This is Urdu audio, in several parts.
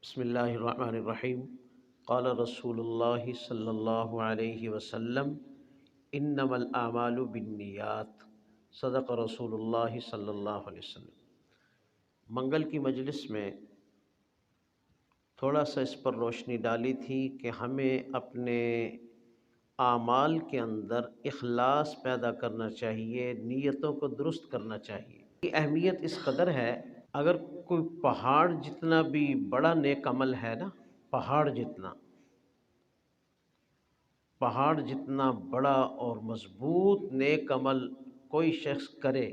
بسم اللہ الرحمن الرحیم قال رسول اللہ صلی اللہ علیہ وسلم انما الاعمال بالنیات صدق رسول اللہ صلی اللہ علیہ وسلم۔ منگل کی مجلس میں تھوڑا سا اس پر روشنی ڈالی تھی کہ ہمیں اپنے اعمال کے اندر اخلاص پیدا کرنا چاہیے، نیتوں کو درست کرنا چاہیے۔ کی اہمیت اس قدر ہے، اگر کوئی پہاڑ جتنا بھی بڑا نیک عمل ہے نا، پہاڑ جتنا بڑا اور مضبوط نیک عمل کوئی شخص کرے،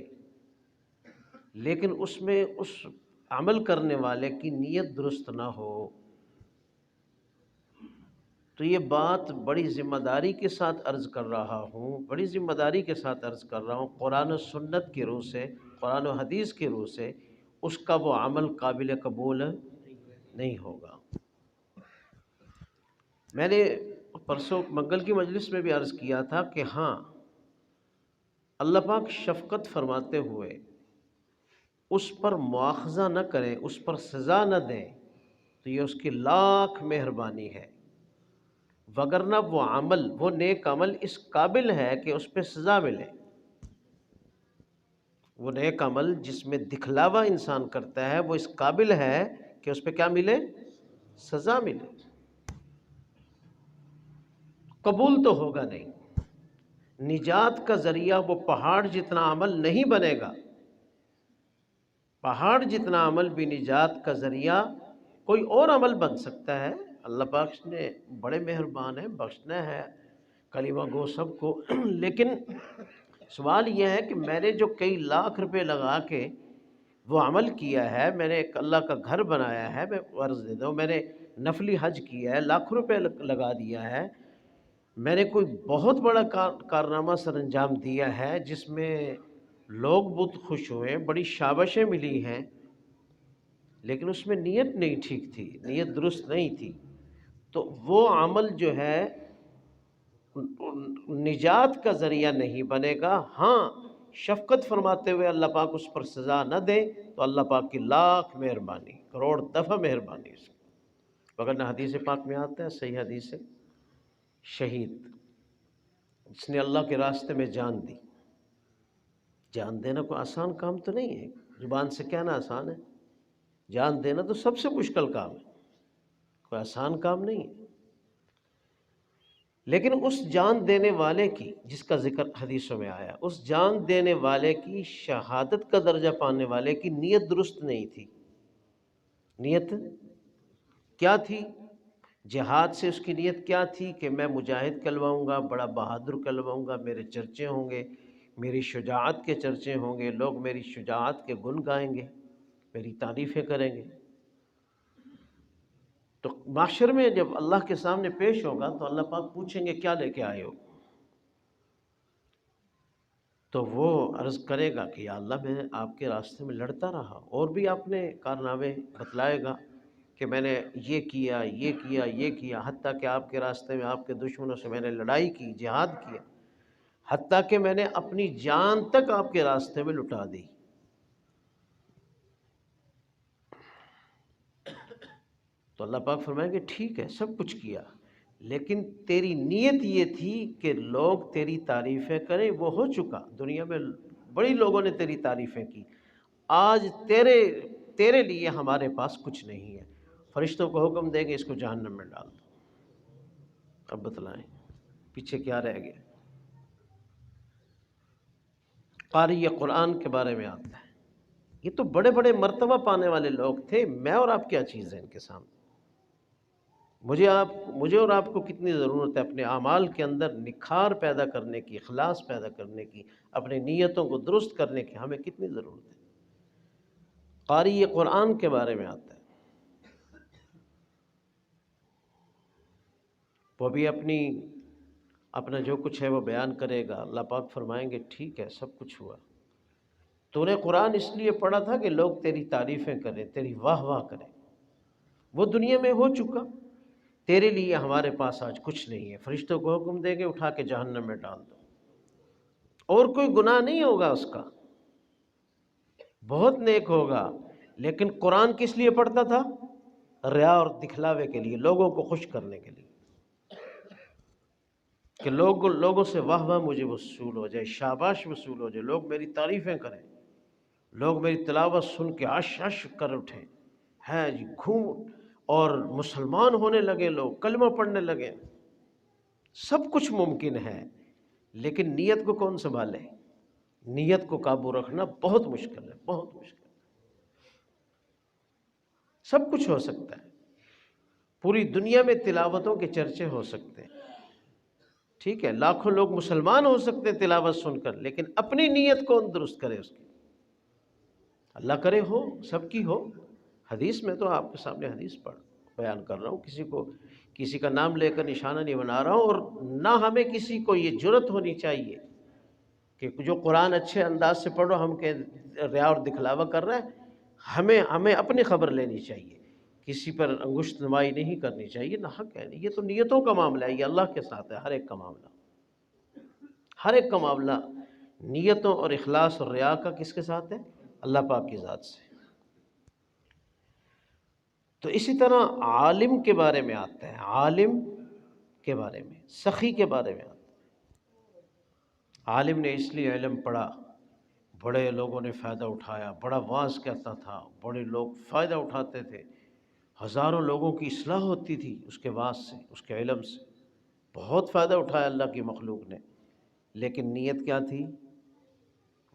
لیکن اس میں اس عمل کرنے والے کی نیت درست نہ ہو، تو یہ بات بڑی ذمہ داری کے ساتھ عرض کر رہا ہوں، قرآن و سنت کی روح سے، قرآن و حدیث کی روح سے اس کا وہ عمل قابل قبول نہیں ہوگا۔ میں نے پرسوں منگل کی مجلس میں بھی عرض کیا تھا کہ ہاں، اللہ پاک شفقت فرماتے ہوئے اس پر مواخذہ نہ کریں، اس پر سزا نہ دیں، تو یہ اس کی لاکھ مہربانی ہے، وگرنہ وہ نیک عمل اس قابل ہے کہ اس پہ سزا ملے۔ وہ نیک عمل جس میں دکھلاوا انسان کرتا ہے، وہ اس قابل ہے کہ اس پہ کیا ملے؟ سزا ملے، قبول تو ہوگا نہیں۔ نجات کا ذریعہ وہ پہاڑ جتنا عمل نہیں بنے گا، پہاڑ جتنا عمل بھی نجات کا ذریعہ کوئی اور عمل بن سکتا ہے۔ اللہ پاک نے بڑے مہربان ہیں، بخشنا ہے کلمہ گو سب کو، لیکن سوال یہ ہے کہ میں نے جو کئی لاکھ روپے لگا کے وہ عمل کیا ہے، میں نے ایک اللہ کا گھر بنایا ہے، میں عرض دے دوں، میں نے نفلی حج کیا ہے، لاکھ روپے لگا دیا ہے، میں نے کوئی بہت بڑا کارنامہ سر انجام دیا ہے جس میں لوگ بہت خوش ہوئے، بڑی شاباشیں ملی ہیں، لیکن اس میں نیت نہیں ٹھیک تھی، نیت درست نہیں تھی، تو وہ عمل جو ہے نجات کا ذریعہ نہیں بنے گا۔ ہاں، شفقت فرماتے ہوئے اللہ پاک اس پر سزا نہ دے تو اللہ پاک کی لاکھ مہربانی، کروڑ دفع مہربانی اس کی، وگرنہ حدیث پاک میں آتا ہے، صحیح حدیث ہے، شہید جس نے اللہ کے راستے میں جان دی، جان دینا کوئی آسان کام تو نہیں ہے، زبان سے کہنا آسان ہے، جان دینا تو سب سے مشکل کام ہے، کوئی آسان کام نہیں ہے، لیکن اس جان دینے والے کی، جس کا ذکر حدیثوں میں آیا، اس جان دینے والے کی، شہادت کا درجہ پانے والے کی نیت درست نہیں تھی۔ نیت کیا تھی؟ جہاد سے اس کی نیت کیا تھی کہ میں مجاہد کہلواؤں گا، بڑا بہادر کہلواؤں گا، میرے چرچے ہوں گے، میری شجاعت کے چرچے ہوں گے، لوگ میری شجاعت کے گن گائیں گے، میری تعریفیں کریں گے۔ تو معاشر میں جب اللہ کے سامنے پیش ہوگا تو اللہ پاک پوچھیں گے کیا لے کے آئے ہو؟ تو وہ عرض کرے گا کہ یا اللہ، میں آپ کے راستے میں لڑتا رہا، اور بھی آپ نے کارنامے بتلائے گا کہ میں نے یہ کیا، یہ کیا، یہ کیا، حتیٰ کہ آپ کے راستے میں آپ کے دشمنوں سے میں نے لڑائی کی، جہاد کیا، حتیٰ کہ میں نے اپنی جان تک آپ کے راستے میں لٹا دی۔ تو اللہ پاک فرمائیں گے ٹھیک ہے، سب کچھ کیا، لیکن تیری نیت یہ تھی کہ لوگ تیری تعریفیں کریں، وہ ہو چکا، دنیا میں بڑی لوگوں نے تیری تعریفیں کی، آج تیرے لیے ہمارے پاس کچھ نہیں ہے، فرشتوں کو حکم دیں گے اس کو جہنم میں ڈال دو۔ اب بتلائیں پیچھے کیا رہ گیا؟ قاری قرآن کے بارے میں آتا ہے، یہ تو بڑے بڑے مرتبہ پانے والے لوگ تھے، میں اور آپ کیا چیز ہے ان کے سامنے؟ مجھے اور آپ کو کتنی ضرورت ہے اپنے اعمال کے اندر نکھار پیدا کرنے کی، اخلاص پیدا کرنے کی، اپنے نیتوں کو درست کرنے کی، ہمیں کتنی ضرورت ہے۔ قاری قرآن کے بارے میں آتا ہے، وہ بھی اپنا جو کچھ ہے وہ بیان کرے گا، اللہ پاک فرمائیں گے ٹھیک ہے، سب کچھ ہوا، تو نے قرآن اس لیے پڑھا تھا کہ لوگ تیری تعریفیں کریں، تیری واہ واہ کریں، وہ دنیا میں ہو چکا، تیرے لیے ہمارے پاس آج کچھ نہیں ہے، فرشتوں کو حکم دیں گے اٹھا کے جہنم میں ڈال دو، اور کوئی گناہ نہیں ہوگا اس کا، بہت نیک ہوگا، لیکن قرآن کس لیے پڑھتا تھا؟ ریا اور دکھلاوے کے لیے، لوگوں کو خوش کرنے کے لیے، کہ لوگوں سے واہ واہ مجھے وصول ہو جائے، شاباش وصول ہو جائے، لوگ میری تعریفیں کریں، لوگ میری تلاوت سن کے عش عش کر اٹھیں، ہے جی گھوم، اور مسلمان ہونے لگے، لوگ کلمہ پڑھنے لگے۔ سب کچھ ممکن ہے، لیکن نیت کو کون سنبھالے؟ نیت کو قابو رکھنا بہت مشکل ہے، بہت مشکل ہے۔ سب کچھ ہو سکتا ہے، پوری دنیا میں تلاوتوں کے چرچے ہو سکتے ہیں، ٹھیک ہے، لاکھوں لوگ مسلمان ہو سکتے ہیں تلاوت سن کر، لیکن اپنی نیت کون درست کرے اس کی؟ اللہ کرے ہو، سب کی ہو۔ حدیث میں تو آپ کے سامنے حدیث بیان کر رہا ہوں، کسی کا نام لے کر نشانہ نہیں بنا رہا ہوں، اور نہ ہمیں کسی کو یہ جرت ہونی چاہیے کہ جو قرآن اچھے انداز سے پڑھو ہم کہ ریا اور دکھلاوا کر رہے ہیں، ہمیں اپنی خبر لینی چاہیے، کسی پر انگشت نمائی نہیں کرنی چاہیے، نہ حق ہے، یہ تو نیتوں کا معاملہ ہے، یہ اللہ کے ساتھ ہے، ہر ایک کا معاملہ، ہر ایک کا معاملہ نیتوں اور اخلاص اور ریا کا کس کے ساتھ ہے؟ اللہ پاک کی ذات سے۔ تو اسی طرح عالم کے بارے میں آتا ہے، عالم کے بارے میں، سخی کے بارے میں آتا ہے۔ عالم نے اس لیے علم پڑھا، بڑے لوگوں نے فائدہ اٹھایا، بڑا واعظ کہتا تھا، بڑے لوگ فائدہ اٹھاتے تھے، ہزاروں لوگوں کی اصلاح ہوتی تھی اس کے واعظ سے، اس کے علم سے، بہت فائدہ اٹھایا اللہ کی مخلوق نے، لیکن نیت کیا تھی؟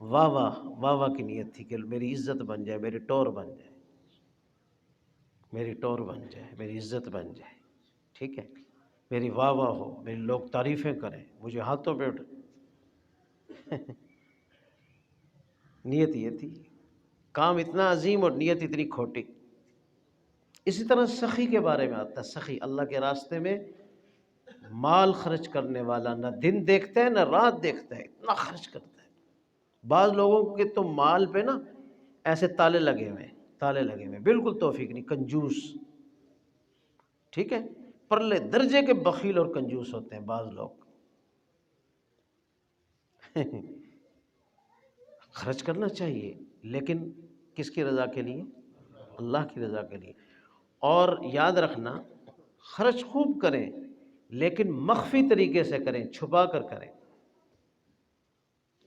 واہ واہ، واہ واہ کی نیت تھی کہ میری عزت بن جائے، میری ٹور بن جائے، میری ٹور بن جائے، میری عزت بن جائے، ٹھیک ہے، میری واہ واہ ہو، میری لوگ تعریفیں کریں، مجھے ہاتھوں پہ اٹھے۔ نیت یہ تھی، کام اتنا عظیم اور نیت اتنی کھوٹی۔ اسی طرح سخی کے بارے میں آتا ہے، سخی اللہ کے راستے میں مال خرچ کرنے والا، نہ دن دیکھتا ہے نہ رات دیکھتا ہے، اتنا خرچ کرتا ہے۔ بعض لوگوں کے تو مال پہ نا ایسے تالے لگے ہوئے، بالکل توفیق نہیں، کنجوس، ٹھیک ہے، پرلے درجے کے بخیل اور کنجوس ہوتے ہیں بعض لوگ۔ خرچ کرنا چاہیے، لیکن کس کی رضا کے لیے؟ اللہ کی رضا کے لیے۔ اور یاد رکھنا، خرچ خوب کریں لیکن مخفی طریقے سے کریں، چھپا کر کریں۔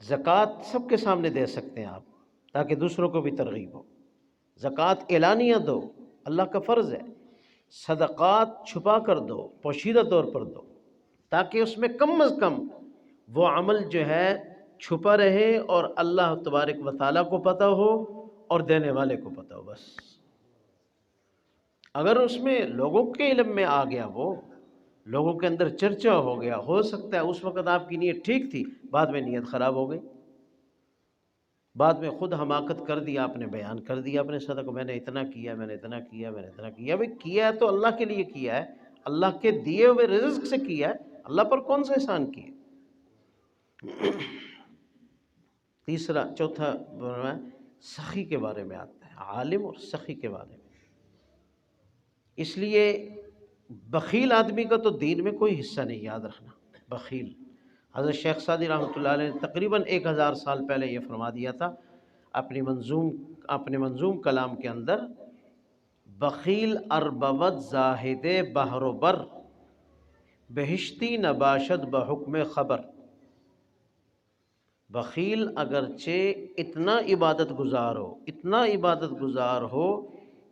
زکوٰۃ سب کے سامنے دے سکتے ہیں آپ، تاکہ دوسروں کو بھی ترغیب ہو۔ زکوٰۃ اعلانیہ دو، اللہ کا فرض ہے۔ صدقات چھپا کر دو، پوشیدہ طور پر دو، تاکہ اس میں کم از کم وہ عمل جو ہے چھپا رہے اور اللہ تبارک و تعالیٰ کو پتہ ہو اور دینے والے کو پتہ ہو۔ بس اگر اس میں لوگوں کے علم میں آ گیا، وہ لوگوں کے اندر چرچا ہو گیا، ہو سکتا ہے اس وقت آپ کی نیت ٹھیک تھی، بعد میں نیت خراب ہو گئی، بعد میں خود حماقت کر دیا، آپ نے بیان کر دیا اپنے صدقہ، میں نے اتنا کیا، میں نے اتنا کیا، میں نے اتنا کیا۔ بھئی کیا ہے تو اللہ کے لیے کیا ہے، اللہ کے دیے ہوئے رزق سے کیا ہے، اللہ پر کون سا احسان کیا؟ چوتھا سخی کے بارے میں آتا ہے، عالم اور سخی کے بارے میں۔ اس لیے بخیل آدمی کا تو دین میں کوئی حصہ نہیں، یاد رکھنا، بخیل۔ حضرت شیخ سعدی رحمۃ اللہ علیہ نے تقریباً 1000 سال پہلے یہ فرما دیا تھا اپنے منظوم کلام کے اندر، بخیل اربود زاہد بحر و بر، بہشتی نباشد بحکم خبر۔ بخیل اگرچہ اتنا عبادت گزار ہو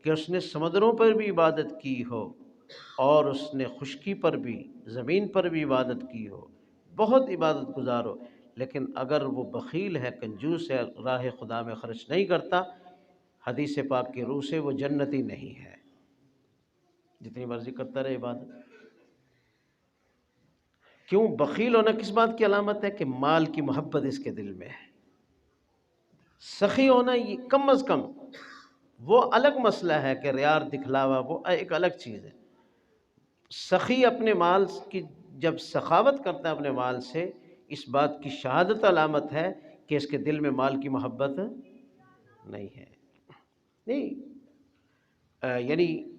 کہ اس نے سمندروں پر بھی عبادت کی ہو اور اس نے خشکی پر بھی، زمین پر بھی عبادت کی ہو، بہت عبادت گزار ہو، لیکن اگر وہ بخیل ہے، کنجوس ہے، راہ خدا میں خرچ نہیں کرتا، حدیث پاک کی روح سے وہ جنتی نہیں ہے، جتنی مرضی کرتا رہے عبادت۔ کیوں؟ بخیل ہونا کس بات کی علامت ہے؟ کہ مال کی محبت اس کے دل میں ہے۔ سخی ہونا یہ کم از کم، وہ الگ مسئلہ ہے کہ ریار دکھلاوا، وہ ایک الگ چیز ہے۔ سخی اپنے مال کی جب سخاوت کرتا ہے اپنے مال سے، اس بات کی شہادت علامت ہے کہ اس کے دل میں مال کی محبت نہیں ہے، یعنی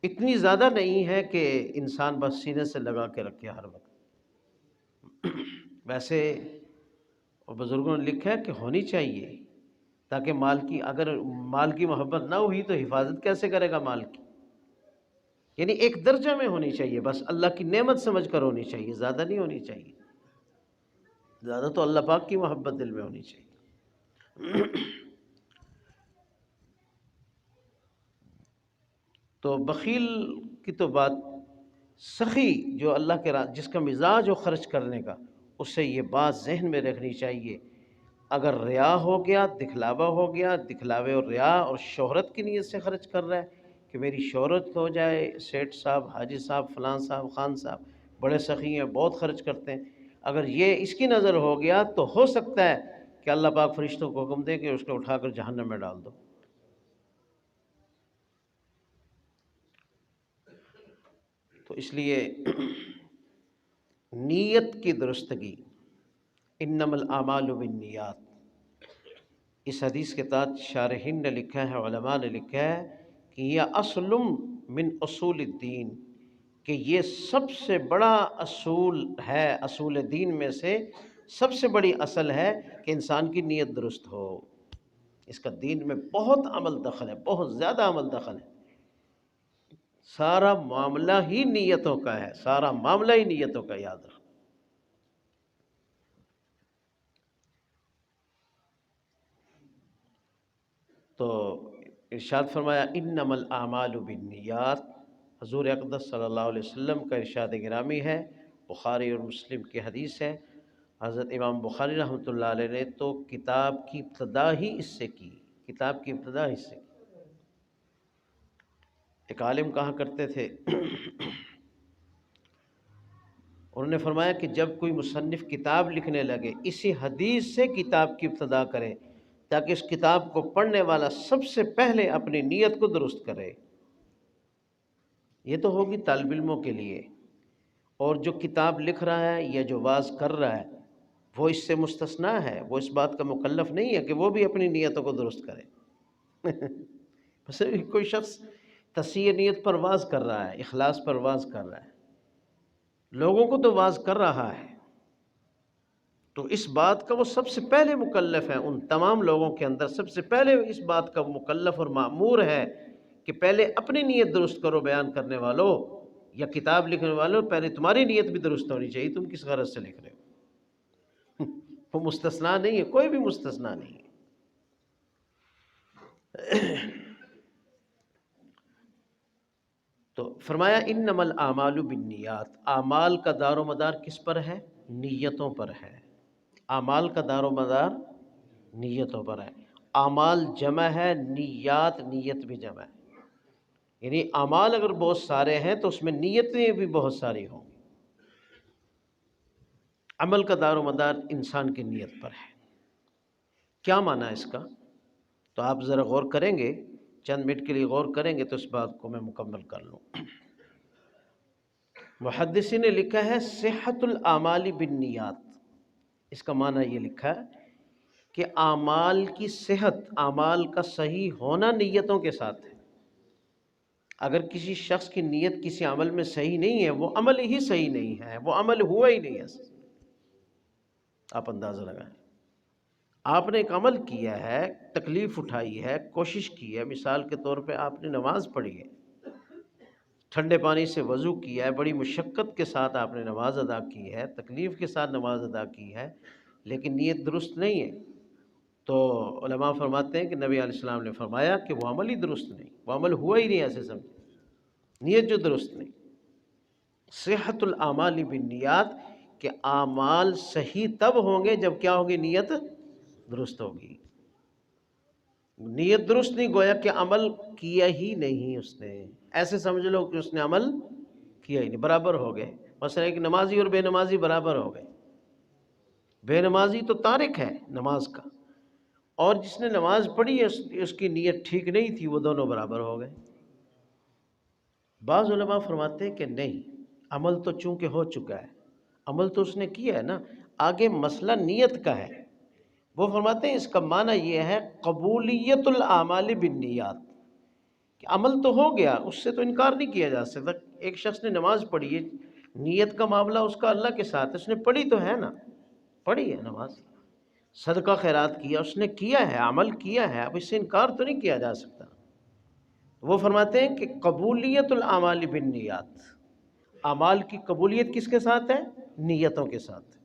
اتنی زیادہ نہیں ہے کہ انسان بس سینے سے لگا کے رکھے ہر وقت۔ ویسے بزرگوں نے لکھا ہے کہ ہونی چاہیے، تاکہ اگر مال کی محبت نہ ہوئی تو حفاظت کیسے کرے گا مال کی؟ یعنی ایک درجہ میں ہونی چاہیے، بس اللہ کی نعمت سمجھ کر ہونی چاہیے، زیادہ نہیں ہونی چاہیے، زیادہ تو اللہ پاک کی محبت دل میں ہونی چاہیے۔ تو بخیل کی تو بات، سخی جو اللہ کے جس کا مزاج ہو خرچ کرنے کا، اس سے یہ بات ذہن میں رکھنی چاہیے، اگر ریا ہو گیا، دکھلاوا ہو گیا، دکھلاوے اور ریا اور شہرت کی نیت سے خرچ کر رہا ہے کہ میری شہرت ہو جائے، سیٹھ صاحب، حاجی صاحب، فلاں صاحب، خان صاحب بڑے سخی ہیں، بہت خرچ کرتے ہیں، اگر یہ اس کی نظر ہو گیا تو ہو سکتا ہے کہ اللہ پاک فرشتوں کو حکم دے کہ اس کو اٹھا کر جہنم میں ڈال دو۔ تو اس لیے نیت کی درستگی، انما الاعمال بالنیات، اس حدیث کے تحت شارحین نے لکھا ہے، علماء نے لکھا ہے کہ یہ اصل من اصول الدین، کہ یہ سب سے بڑا اصول ہے، اصول دین میں سے سب سے بڑی اصل ہے کہ انسان کی نیت درست ہو۔ اس کا دین میں بہت عمل دخل ہے، بہت زیادہ عمل دخل ہے، سارا معاملہ ہی نیتوں کا ہے، سارا معاملہ ہی نیتوں کا، یاد رکھو۔ تو ارشاد فرمایا انما الاعمال بالنیات، حضور اقدس صلی اللہ علیہ وسلم کا ارشاد گرامی ہے، بخاری اور مسلم کی حدیث ہے۔ حضرت امام بخاری رحمۃ اللہ علیہ نے تو کتاب کی ابتدا ہی اس سے کی، کتاب کی ابتدا اس سے کی۔ ایک عالم کہا کرتے تھے، انہوں نے فرمایا کہ جب کوئی مصنف کتاب لکھنے لگے، اسی حدیث سے کتاب کی ابتدا کرے تاکہ اس کتاب کو پڑھنے والا سب سے پہلے اپنی نیت کو درست کرے۔ یہ تو ہوگی طالب علموں کے لیے، اور جو کتاب لکھ رہا ہے یا جو واعظ کر رہا ہے وہ اس سے مستثنیٰ ہے، وہ اس بات کا مکلف نہیں ہے کہ وہ بھی اپنی نیتوں کو درست کرے۔ بس کوئی شخص تصحیح نیت پر واعظ کر رہا ہے، اخلاص پر واعظ کر رہا ہے، لوگوں کو تو واعظ کر رہا ہے، تو اس بات کا وہ سب سے پہلے مکلف ہے، ان تمام لوگوں کے اندر سب سے پہلے اس بات کا مکلف اور مأمور ہے کہ پہلے اپنی نیت درست کرو، بیان کرنے والوں یا کتاب لکھنے والوں، پہلے تمہاری نیت بھی درست ہونی چاہیے، تم کس غرض سے لکھ رہے ہو۔ وہ مستثنیٰ نہیں ہے، کوئی بھی مستثنیٰ نہیں ہے۔ تو فرمایا انما الاعمال بالنیات، اعمال کا دار و مدار کس پر ہے؟ نیتوں پر ہے۔ اعمال کا دار و مدار نیتوں پر ہے۔ اعمال جمع ہے، نیات، نیت بھی جمع ہے، یعنی اعمال اگر بہت سارے ہیں تو اس میں نیتیں بھی بہت ساری ہوں گی۔ عمل کا دار و مدار انسان کی نیت پر ہے۔ کیا معنی ہے اس کا؟ تو آپ ذرا غور کریں گے، چند منٹ کے لیے غور کریں گے تو اس بات کو میں مکمل کر لوں۔ محدثین نے لکھا ہے صحت الاعمال بالنیات، اس کا معنی یہ لکھا ہے کہ اعمال کی صحت، اعمال کا صحیح ہونا نیتوں کے ساتھ ہے۔ اگر کسی شخص کی نیت کسی عمل میں صحیح نہیں ہے، وہ عمل ہی صحیح نہیں ہے، وہ عمل ہوا ہی نہیں ہے۔ آپ اندازہ لگائیں، آپ نے ایک عمل کیا ہے، تکلیف اٹھائی ہے، کوشش کی ہے، مثال کے طور پہ آپ نے نماز پڑھی ہے، ٹھنڈے پانی سے وضو کیا ہے، بڑی مشقت کے ساتھ آپ نے نماز ادا کی ہے، تکلیف کے ساتھ نماز ادا کی ہے، لیکن نیت درست نہیں ہے، تو علماء فرماتے ہیں کہ نبی علیہ السلام نے فرمایا کہ وہ عمل ہی درست نہیں، وہ عمل ہوا ہی نہیں، ایسے سمجھے، نیت جو درست نہیں۔ صحت الاعمال بالنیات، کہ اعمال صحیح تب ہوں گے جب کیا ہوگی؟ نیت درست ہوگی۔ نیت درست نہیں، گویا کہ عمل کیا ہی نہیں اس نے، ایسے سمجھ لو کہ اس نے عمل کیا ہی نہیں، برابر ہو گئے۔ مثلا ایک نمازی اور بے نمازی برابر ہو گئے، بے نمازی تو تارک ہے نماز کا، اور جس نے نماز پڑھی ہے اس کی نیت ٹھیک نہیں تھی، وہ دونوں برابر ہو گئے۔ بعض علماء فرماتے ہیں کہ نہیں، عمل تو چونکہ ہو چکا ہے، عمل تو اس نے کیا ہے نا، آگے مسئلہ نیت کا ہے۔ وہ فرماتے ہیں اس کا معنی یہ ہے قبولیت الاعمال بالنیات، کہ عمل تو ہو گیا، اس سے تو انکار نہیں کیا جا سکتا۔ ایک شخص نے نماز پڑھی ہے، نیت کا معاملہ اس کا اللہ کے ساتھ، اس نے پڑھی تو ہے نا، پڑھی ہے نماز، صدقہ خیرات کیا، اس نے کیا ہے، عمل کیا ہے، اب اس سے انکار تو نہیں کیا جا سکتا۔ وہ فرماتے ہیں کہ قبولیت الاعمال بالنیات، اعمال کی قبولیت کس کے ساتھ ہے؟ نیتوں کے ساتھ،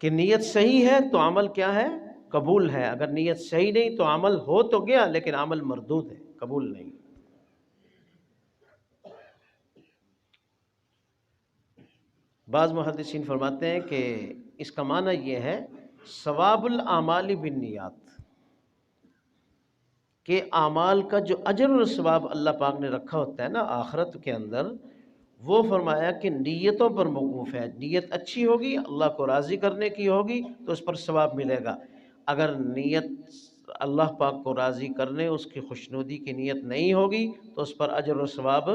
کہ نیت صحیح ہے تو عمل کیا ہے؟ قبول ہے، اگر نیت صحیح نہیں تو عمل ہو تو گیا لیکن عمل مردود ہے، قبول نہیں۔ بعض محدثین فرماتے ہیں کہ اس کا معنی یہ ہے ثواب الاعمال بالنیات، کہ اعمال کا جو اجر و ثواب اللہ پاک نے رکھا ہوتا ہے نا آخرت کے اندر، وہ فرمایا کہ نیتوں پر موقوف ہے، نیت اچھی ہوگی، اللہ کو راضی کرنے کی ہوگی تو اس پر ثواب ملے گا، اگر نیت اللہ پاک کو راضی کرنے، اس کی خوشنودی کی نیت نہیں ہوگی تو اس پر اجر و ثواب